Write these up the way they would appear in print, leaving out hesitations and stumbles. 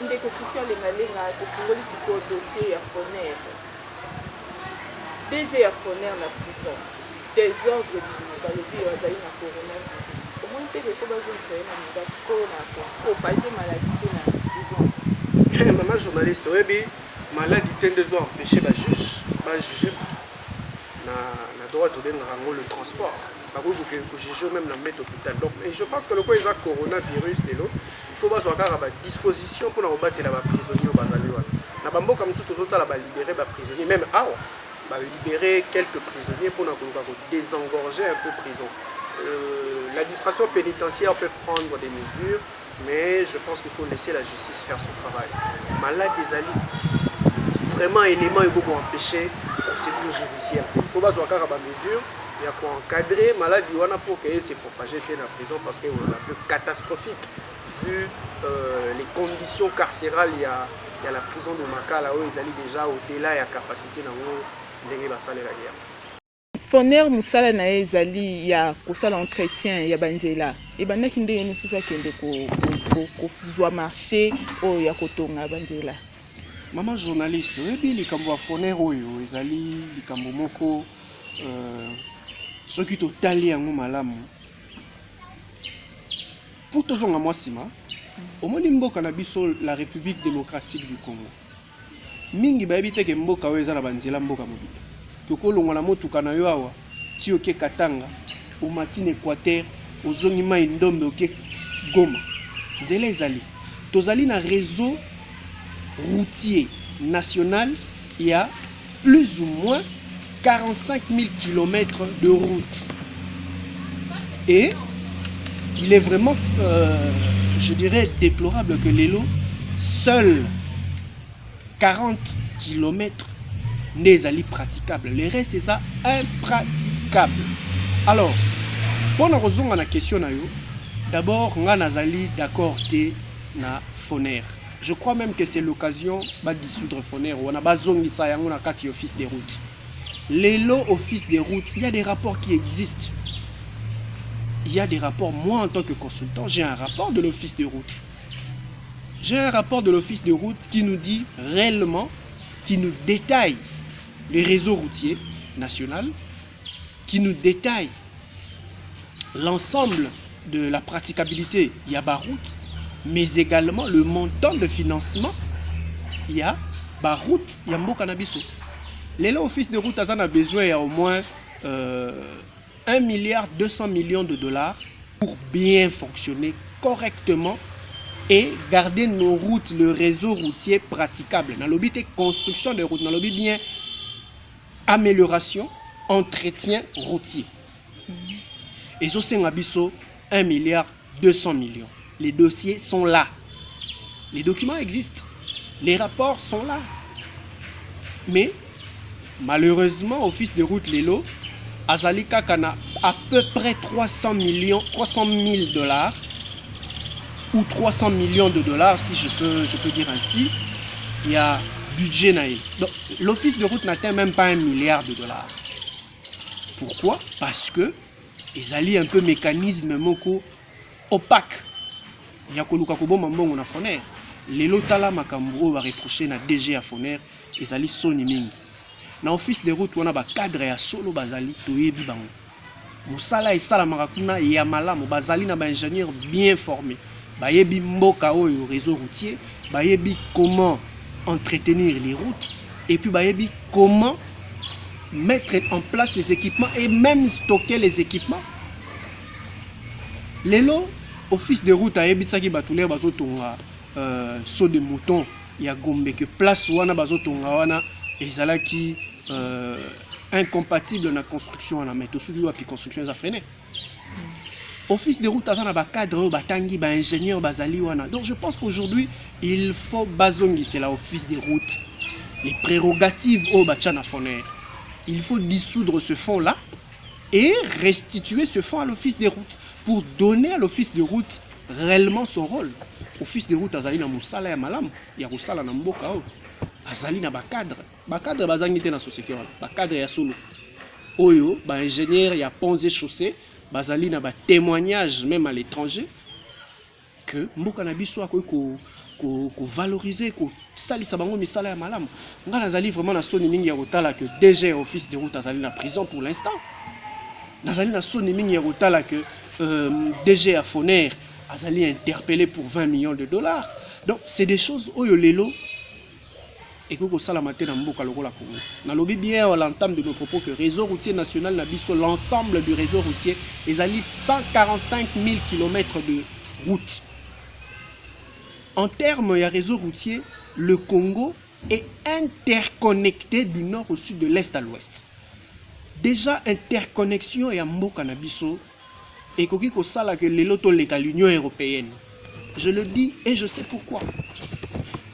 ndeko Christian Lengalenga tofungoli sikoyo dossier ya Foner. DG ya Foner na prison. Désordre bino balobi bazali na coronavirus. Comment te ko bazonfere na muda ko na propager maladie na prison. Maman journaliste, oui, maladie tend de empêcher la juge, pas juger. Na droit de donner le transport. Par contre, vous jugez même dans mettre hôpital. Donc, et je pense que le quoi il y a coronavirus, il faut pas avoir à disposition pour nous battre les prisonniers au Bazali. Na bambo comme tout autres là libérer les prisonniers, même libérer quelques prisonniers pour nous désengorger un peu prison. L'administration pénitentiaire peut prendre des mesures, mais je pense qu'il faut laisser la justice faire son travail. Malade des alliés, vraiment élément il faut empêcher procédure judiciaire. Il faut pas avoir à mesure. Il y a pour encadrer maladie pour qu'elle se propage dans la prison parce que c'est un peu catastrophique vu les conditions carcérales. Il y a la prison de Makala où ils allaient déjà au-delà de la capacité dans la guerre. Foner musala na ezali ya kosala entretien ya banzela e bandaki ndenge mosusu akende kozwa marché oyo ya kotonga banzela. Maman journaliste oyebi likambo ya Foner oyo ezali likambo moko soki totali yango malamu pour tozonga mwa nsima omoni mboka na biso la République démocratique du Congo mingi bayebi teke mboka oyo eza na banzela mboka mobile tokolongwa na motuka na yo awa ti oke Katanga omatine Équateur ozongi mai ndombe oke Goma nzela ezali tozali na réseau routier national. Il y a plus ou moins 45 000 km de route. Et il est vraiment, je dirais, déplorable que les lots, seuls 40 km n'est ali praticable. Le reste, c'est ça, impraticable. Alors, pour nous résoudre à la question, d'abord, on a d'accord na Foner. Je crois même que c'est l'occasion de dissoudre Foner. On a besoin de ça, on a 4 offices des routes. Les lots offices des routes, il y a des rapports qui existent. Il y a des rapports. Moi, en tant que consultant, j'ai un rapport de l'office des routes. J'ai un rapport de l'office des routes qui nous dit réellement, qui nous détaille les réseaux routiers nationaux, qui nous détaille l'ensemble de la praticabilité Yabaroute, mais également le montant de financement il y a Baroute Yambo Canabiso. Les office de route a besoin au moins 1,2 milliard de dollars pour bien fonctionner correctement et garder nos routes, le réseau routier praticable. Dans l'objet construction de routes, dans l'objet bien amélioration, entretien routier. Et ça c'est un 1,2 milliard. Les dossiers sont là. Les documents existent. Les rapports sont là. Mais, malheureusement, Office de route Lelo, Azalika Kana, à peu près 300 000 dollars, ou 300 millions de dollars, si je peux dire ainsi, il y a budget naïf. Donc, l'Office de route n'atteint même pas 1 milliard de dollars. Pourquoi? Parce que, ils allient un peu mécanisme moko opaque. Il y a koluka koboma mbongo na Foner. Lelo tala makambo va reprocher na DG à Foner ezali soni mingi. Na office de route wana ba cadre ya solo bazali toyebi bango. Musala esala makuna ya malamu bazali na ba ingénieur bien formé. Bayebi mboka oyo réseau routier, bayebi comment entretenir les routes et puis bayebi comment mettre en place les équipements et même stocker les équipements. Lelo office de route a ebisaki batulé bazotonga saut de mouton ya Gombe que place wana bazotonga wana ezalaki incompatible na construction wana mais tosuki wa pi construction za freiner. Office de route azana ba cadre batangi ba ingénieur bazali wana. Donc je pense qu'aujourd'hui il faut bazongi c'est la office des routes les prérogatives au bachana Foner. Il faut dissoudre ce fonds là et restituer ce fonds à l'office des routes pour donner à l'office de route réellement son rôle. Office de route azali na musala ya malam ya kosala na mboka o azali na bakadre bazangi te na société wana bakadre ya solo oyo ba ingénieur ya ponts et chaussées bazali na ba témoignage même à l'étranger que mboka na biso akoki valoriser ko salisa bango misala ya malamu. Nga nazali vraiment na soni mingi ya kotala que DG office de route azali na prison pour l'instant. Nazali na soni mingi ya kotala que DG à Foner azali interpellé pour 20 millions de dollars. Donc c'est des choses oyo lelo et que ça la matin dans mboka lokola Congo. Na lobi bien à l'entame de nos propos que réseau routier national na biso l'ensemble du réseau routier ezali 145 000 km de route. En termes de réseau routier, le Congo est interconnecté du nord au sud, de l'est à l'ouest. Déjà, interconnexion et mboka na biso et ko sala que l'Union européenne. Je le dis et je sais pourquoi.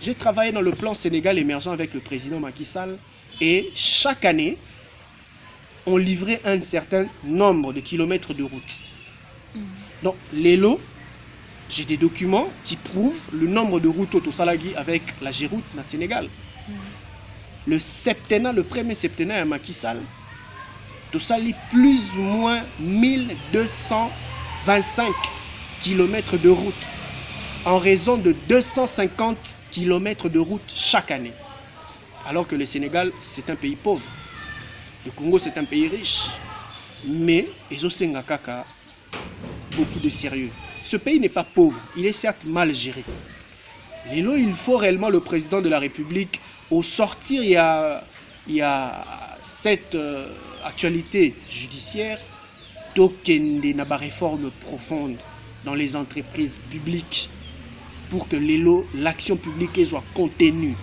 J'ai travaillé dans le plan Sénégal émergent avec le président Macky Sall et chaque année, on livrait un certain nombre de kilomètres de route. Donc, l'élo, j'ai des documents qui prouvent le nombre de routes au Salagi avec la Géroute dans le Sénégal. Le premier septennat à Macky Sall, Tosali plus ou moins 1225 km de route en raison de 250 km de route chaque année. Alors que le Sénégal, c'est un pays pauvre. Le Congo, c'est un pays riche. Mais, Ezosengakaka, beaucoup de sérieux. Ce pays n'est pas pauvre, il est certes mal géré. Et là, il faut réellement le président de la République, au sortir, il y a cette actualité judiciaire, tokende na ba réforme profonde dans les entreprises publiques pour que l'action publique soit contenue.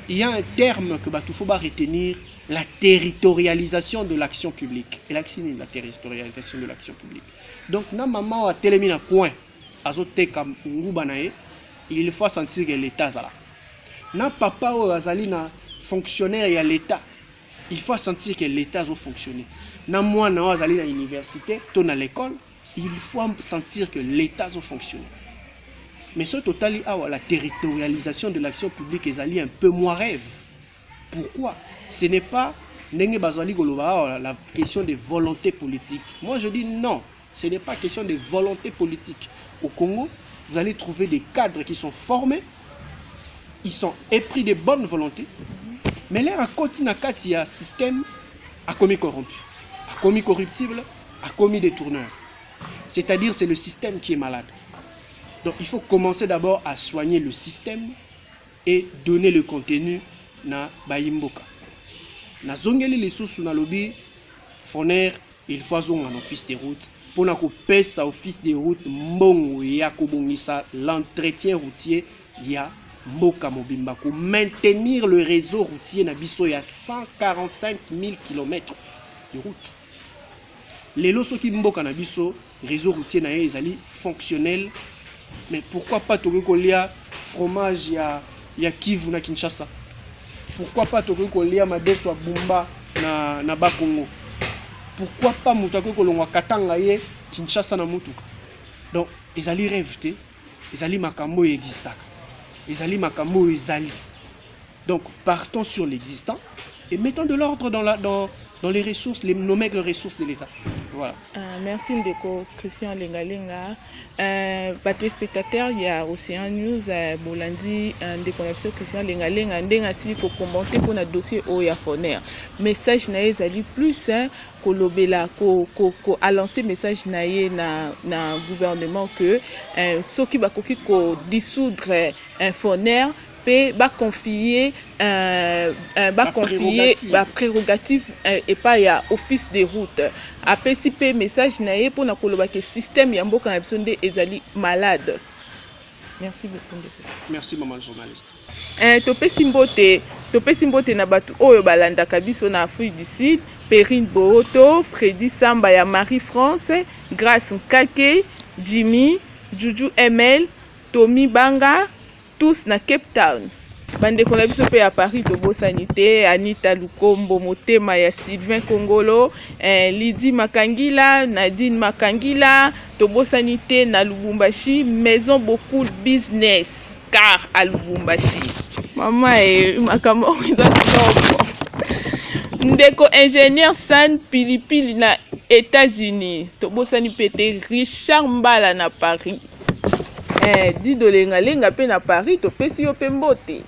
Il y a un terme que il faut retenir, la territorialisation de l'action publique. Et là, c'est la territorialisation de l'action publique. Donc, na maman a télémi na coin, azote kam ngubanae, il faut sentir que l'État est là. Na papa ou azali na fonctionnaire et à l'État, il faut sentir que l'État doit fonctionner. Na moi na azali na université, ton à l'école, il faut sentir que l'État doit fonctionner. Mais ce total, la territorialisation de l'action publique est un peu moins rêve. Pourquoi? Ce n'est pas la question de volonté politique. Moi je dis non, ce n'est pas question de volonté politique. Au Congo, vous allez trouver des cadres qui sont formés, ils sont épris de bonne volonté, mais là, à côté il y a un système à commis corrompu, à commis corruptible, à commis détourneur. C'est-à-dire c'est le système qui est malade. Donc il faut commencer d'abord à soigner le système et donner le contenu na Bayimboka. Na zongeli les sous na lobby Foner, il faut un office de route pour na ko pesa office de route mbongo ya ko bongisa l'entretien routier ya mboka mobimba ko maintenir le réseau routier na biso ya 145 000 km de route. Les loso ki mboka na biso réseau routier na ezali fonctionnel. Mais pourquoi pas Togokolia fromage ya Kivu na Kinshasa? Pourquoi pas Togokolia Madeswa Bumba na Bakongo? Pourquoi pas Moutako Kolongwa Katanga ye Kinshasa na Mutuka? Donc, ils allaient rêver, ils allaient makambo existant. Ils allaient makambo ezali. Donc, partons sur l'existant et mettons de l'ordre dans les ressources, nos maigres ressources de l'État. Voilà. Merci Ndeko Christian Lengalenga. Téléspectateurs, il y a Océan News, Bolandi, Ndeko Christian Lengalenga, Ndenga si ko commenter pour notre dossier Oya Foner. Message na ezali plus ko lobela ko a lancé message na gouvernement que soki bakoki ko dissoudre Foner va confier prérogative et pas ya office de route après si pe message naie pour na koloba que système ya mboka na biso nde ezali malade. Merci beaucoup. Merci maman journaliste. Topesi mbote na batu oyo balandaka biso na Afrique du Sud, Perrine Boroto, Freddy Samba ya Marie France, Grace Nkake, Jimmy, Juju ML, Tommy Banga, tous na Cape Town. Bande na biso pe à Paris Tobo Sanité, Anita Lukombo Motema ya Sylvain Kongolo, Lydie Makangila, Nadine Makangila, Tobo Sanité na Lubumbashi, Maison beaucoup de business car à Lubumbashi. Maman et makambo Ndeko ingénieur San Pilipili na États-Unis. Tobo Sanité Richard Mbala na Paris. dido lenga lenga pe na Paris topesi yo pe mbote.